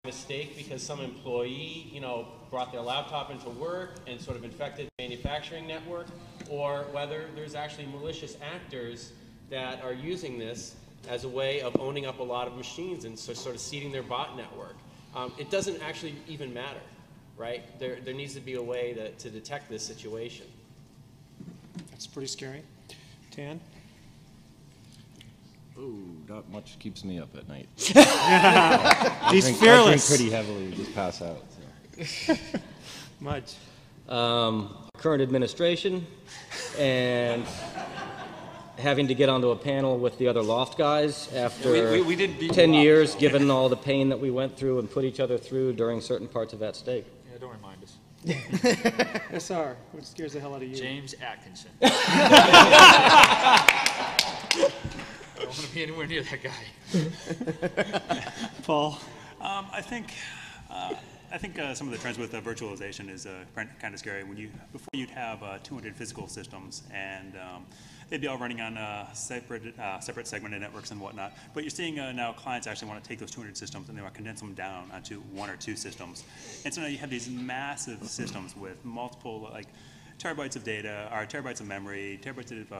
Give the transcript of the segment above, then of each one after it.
mistake because some employee, brought their laptop into work and sort of infected the manufacturing network, or whether there's actually malicious actors that are using this as a way of owning up a lot of machines and so sort of seeding their bot network. It doesn't actually even matter, right? There needs to be a way to detect this situation. That's pretty scary. Tan? Oh, not much keeps me up at night. He's fearless. I drink pretty heavily, just pass out. So. Mudge. Current administration and having to get onto a panel with the other L0pht guys after we did beat 10 you up, years, so. given all the pain that we went through and put each other through during certain parts of that stake. Yeah, don't remind us. SR, what scares the hell out of you? James Atkinson. I don't want to be anywhere near that guy. Paul? I think some of the trends with virtualization is kind of scary. Before you'd have 200 physical systems, and they'd be all running on separate segmented networks and whatnot. But you're seeing now clients actually want to take those 200 systems and they want to condense them down onto 1 or 2 systems. And so now you have these massive systems with multiple terabytes of data, or terabytes of memory, terabytes of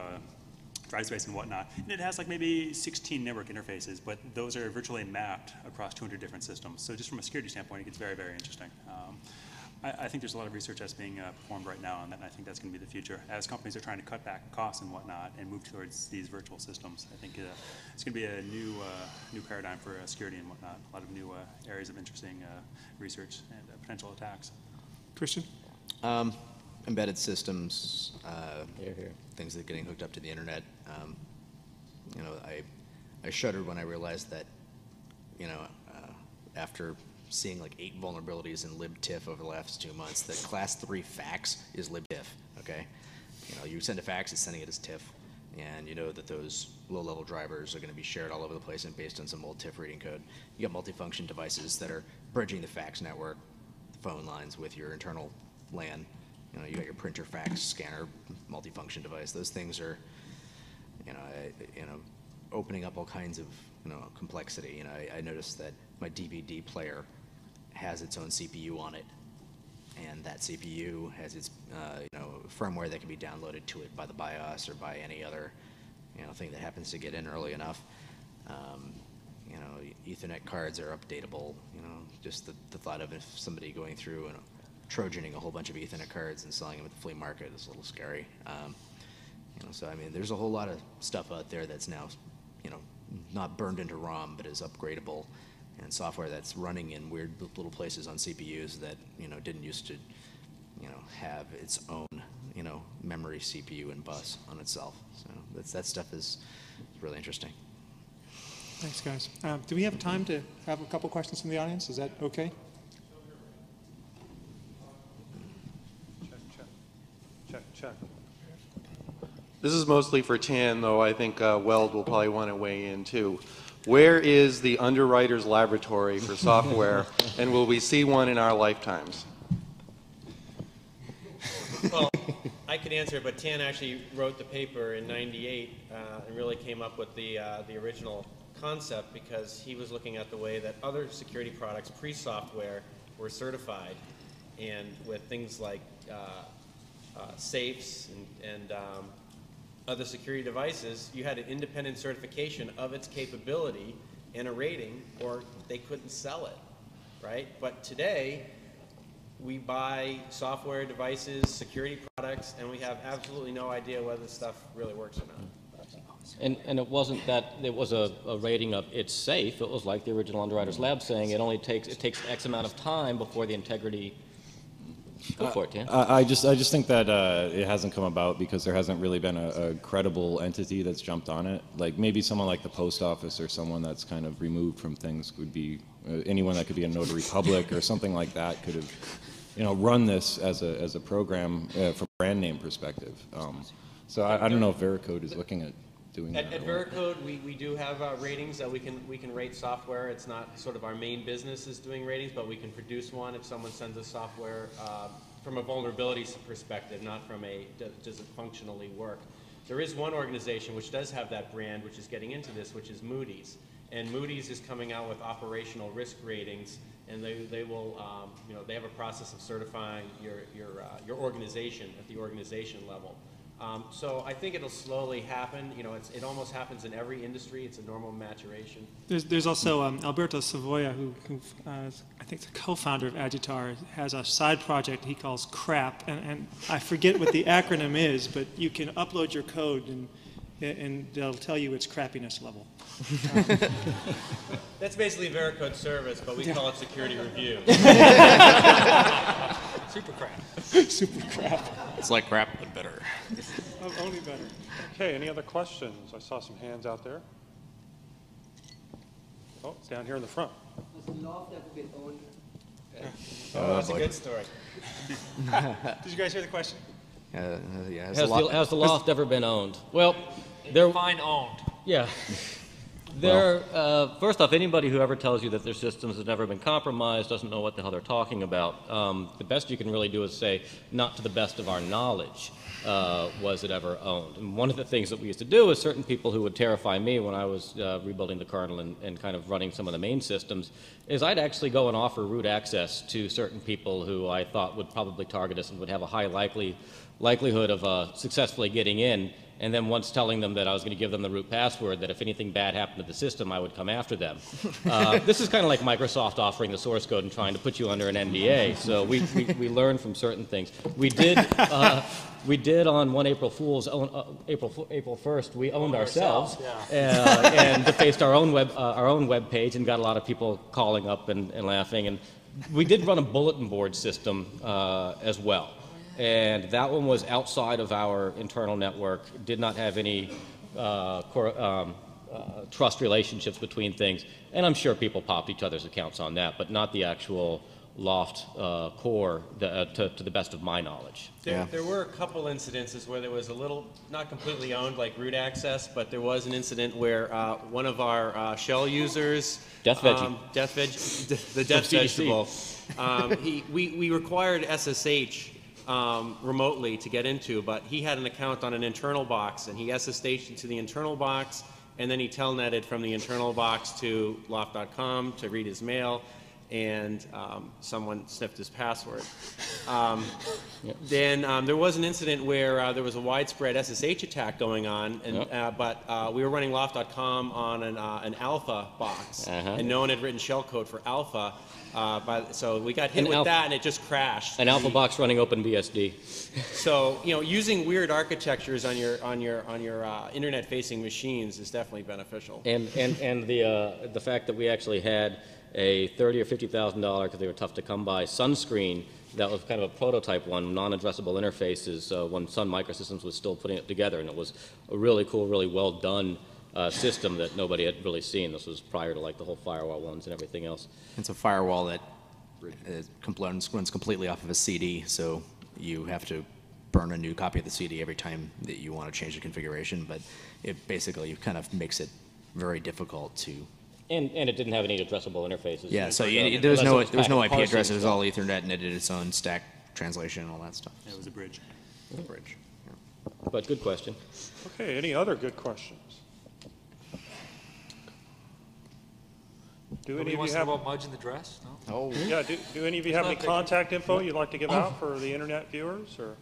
drive space and whatnot, and it has maybe 16 network interfaces, but those are virtually mapped across 200 different systems. So just from a security standpoint, it gets very, very interesting. I think there's a lot of research that's being performed right now on that, and I think that's going to be the future. As companies are trying to cut back costs and whatnot and move towards these virtual systems, I think it's going to be a new paradigm for security and whatnot, a lot of new areas of interesting research and potential attacks. Christian? Embedded systems, Here. things that are getting hooked up to the internet. I shuddered when I realized that, after seeing 8 vulnerabilities in libtiff over the last 2 months, that class 3 fax is libtiff, okay? You send a fax, it's sending it as TIFF, and you know that those low-level drivers are going to be shared all over the place and based on some old TIFF reading code. You got multifunction devices that are bridging the fax network, phone lines with your internal LAN. You got your printer, fax, scanner, multifunction device. Those things are, opening up all kinds of, complexity. I noticed that my DVD player has its own CPU on it, and that CPU has its, firmware that can be downloaded to it by the BIOS or by any other, thing that happens to get in early enough. Ethernet cards are updatable. Just the thought of if somebody going through and Trojaning a whole bunch of Ethernet cards and selling them at the flea market is a little scary. So I mean, there's a whole lot of stuff out there that's now, not burned into ROM, but is upgradable, and software that's running in weird little places on CPUs that didn't used to, have its own, memory CPU and bus on itself. So that stuff is really interesting. Thanks, guys. Do we have time to have a couple questions from the audience? Is that okay? Check. This is mostly for Tan, though I think Weld will probably want to weigh in too. Where is the underwriter's laboratory for software, and will we see one in our lifetimes? Well, I could answer, but Tan actually wrote the paper in '98 and really came up with the original concept because he was looking at the way that other security products pre-software were certified, and with things like safes and other security devices, you had an independent certification of its capability and a rating, or they couldn't sell it, right? But today, we buy software devices, security products, and we have absolutely no idea whether this stuff really works or not. And it wasn't that it was a rating of it's safe. It was like the original Underwriters Lab saying it takes X amount of time before the integrity. Go for it, Dan. I just think that it hasn't come about because there hasn't really been a credible entity that's jumped on it. Like maybe someone like the post office or someone that's kind of removed from things would be anyone that could be a notary public or something like that could have, run this as a program from a brand name perspective. So I don't know if Veracode is looking at doing that. At Veracode, we do have ratings that we can rate software. It's not sort of our main business is doing ratings, but we can produce one if someone sends us software from a vulnerability perspective, not from a does it functionally work. There is one organization which does have that brand, which is getting into this, which is Moody's. And Moody's is coming out with operational risk ratings, and they will, they have a process of certifying your organization at the organization level. So I think it'll slowly happen. It almost happens in every industry. It's a normal maturation. There's also Alberto Savoia, who I think the co-founder of Agitar, has a side project he calls CRAP, and I forget what the acronym is, but you can upload your code and they'll tell you its crappiness level. That's basically Veracode service, but we call it security review. Super crap. Super crap. It's like crap, but better. Only better. Okay, any other questions? I saw some hands out there. Oh, it's down here in the front. Has the loft ever been owned? Oh, that's a good story. Did you guys hear the question? Yeah. Has the loft ever been owned? Well, Define owned. yeah. First off, anybody who ever tells you that their systems have never been compromised doesn't know what the hell they're talking about. The best you can really do is say, not to the best of our knowledge was it ever owned. And one of the things that we used to do is certain people who would terrify me when I was rebuilding the kernel and kind of running some of the main systems is I'd actually go and offer root access to certain people who I thought would probably target us and would have a high likelihood of successfully getting in. And then once telling them that I was going to give them the root password, that if anything bad happened to the system, I would come after them. This is kind of like Microsoft offering the source code and trying to put you under an NDA. So we learn from certain things. We did on one April Fool's, April 1st, we owned ourselves and defaced our own web page and got a lot of people calling up and laughing. And we did run a bulletin board system as well. And that one was outside of our internal network, did not have any trust relationships between things. And I'm sure people popped each other's accounts on that, but not the actual Loft core to the best of my knowledge. There were a couple incidences where there was a little, not completely owned like root access, but there was an incident where one of our shell users, the death vegetable, we required SSH remotely to get into, but he had an account on an internal box, and he SSH'd into the internal box, and then he telnetted from the internal box to loft.com to read his mail, and someone sniffed his password. Then there was an incident where there was a widespread SSH attack going on, and, but we were running loft.com on an alpha box, and no one had written shellcode for alpha. So we got hit with that, and it just crashed. An alpha box running OpenBSD. So using weird architectures on your internet-facing machines is definitely beneficial. And the fact that we actually had a $30,000 or $50,000, because they were tough to come by, sunscreen that was kind of a prototype one, non-addressable interfaces, when Sun Microsystems was still putting it together, and it was a really cool, really well done system that nobody had really seen. This was prior to like the whole firewall ones and everything else. It's a firewall that runs completely off of a CD, so you have to burn a new copy of the CD every time that you want to change the configuration, but it basically kind of makes it very difficult to... And it didn't have any addressable interfaces. Yeah, so there was no IP address. It was all Ethernet, and it did its own stack translation and all that stuff. Yeah, it was a bridge. A bridge. Yeah. But good question. Okay, any other good questions? Do any of you have about Mudge in the dress? No? Oh. Yeah. Do any of you have any contact info you'd like to give out for the internet viewers, or?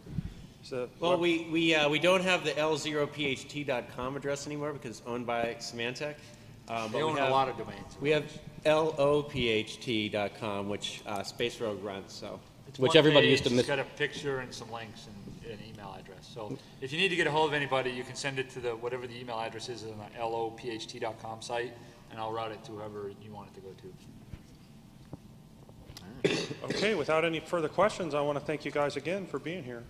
Well, we don't have the L0pht.com address anymore because it's owned by Symantec. They own a lot of domains. We have L0pht.com, which Space Rogue runs. So, which everybody used to miss. It's got a picture and some links and an email address. So if you need to get a hold of anybody, you can send it to whatever the email address is on the L0pht.com site, and I'll route it to whoever you want it to go to. Okay, without any further questions, I want to thank you guys again for being here.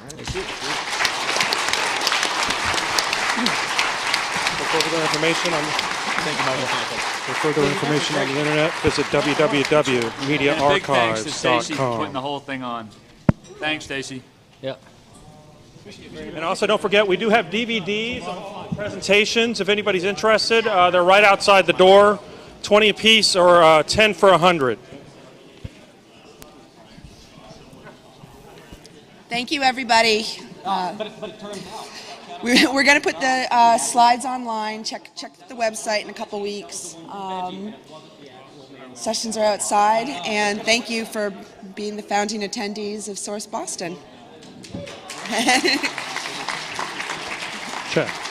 Thank you. For further information on the internet, visit www.mediaarchives.com. Big thanks to Stacy for putting the whole thing on. Thanks, Stacy. Yeah. And also, don't forget, we do have DVDs on presentations. If anybody's interested, they're right outside the door, 20 a piece or 10 for 100. Thank you, everybody. We're going to put the slides online. Check the website in a couple weeks. Sessions are outside, and thank you for being the founding attendees of Source Boston. Check.